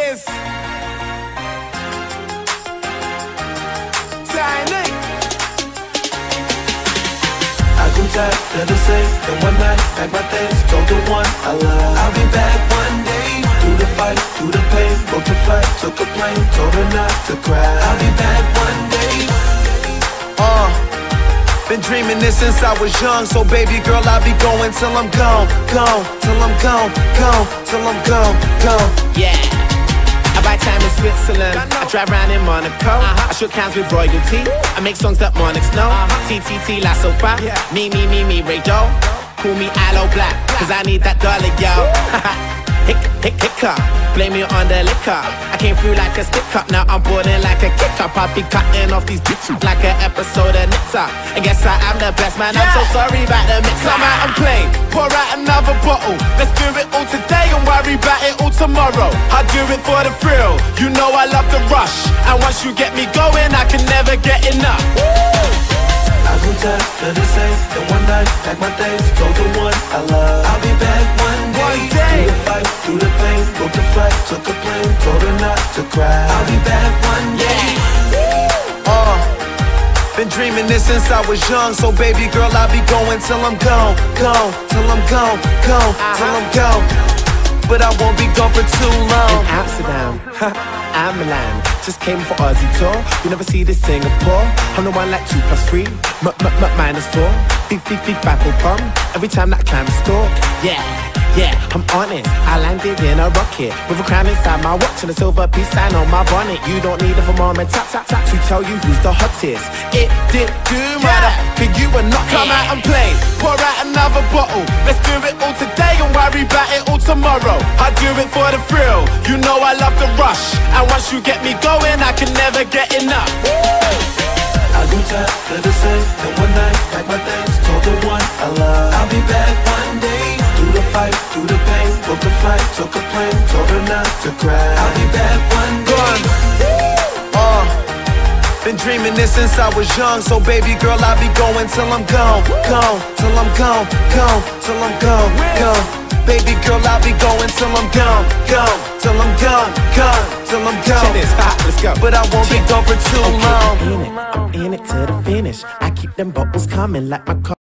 is Tiny. I grew tired of the same, and one night, packed my things, told the one I love I'll be back one day. Through the fight, through the pain, booked a flight, took a plane, told her not to cry. I'll be back one day. Been dreaming this since I was young, so baby girl, I'll be going till I'm gone, gone, till I'm gone, gone, till I'm gone, gone. Yeah, I buy time in Switzerland, I drive around in Monaco, I shook hands with royalty, I make songs that monarchs know, TTT La Sofa, me, Ray Doe, call me Aloe Black, cause I need that dollar, yo. Hiccup, blame me on the liquor. I came through like a stick up, now I'm boarding like a kick up. I'll be cutting off these bitches like an episode of Nip Tuck. I guess I am the best man, I'm so sorry about the mix. I'm out and play, pour out another bottle. Let's do it all today and worry about it all tomorrow. I do it for the thrill, you know I love the rush. And once you get me going, I can never get enough. I grew tired of the same, and one night, packed my things, told the one I love I'll be back one day. Through the fight, through the pain, booked a flight, took a plane, told her not to cry. I'll be back one day. Been dreaming this since I was young, so baby girl, I'll be going till I'm gone, gone, till I'm gone, gone, till I'm gone. But I won't be gone for too long. In Amsterdam, I'm Milan. Just came for Aussie tour. You never see this Singapore. I'm the one like 2 + 3, minus 4. 5 for pump. Every time that I climb a stalk. Yeah, I'm honest. I landed in a rocket with a crown inside my watch and a silver peace sign on my bonnet. You don't need a thermometer to tell you who's the hottest. It did do matter, cause you were not come out and play. Pour out another bottle. Let's do it all today and worry about it all tomorrow. I do it for the thrill, you know I love the rush. And once you get me going, I can never get enough. I grew tired of the same, and one night, packed my things, told the one I love I'll be back one day. Through the fight, through the pain, booked a flight, took a plane, told her not to cry. I'll be back one day. Been dreaming this since I was young, so baby girl, I'll be going till I'm gone, gone, till I'm gone, gone, till I'm gone, gone. Baby girl, I'll be going till I'm gone, gone, till I'm gone, gone, till I'm gone. Check this, let's go. But I won't be gone for too long. I'm in it to the finish. I keep them bottles coming like my car.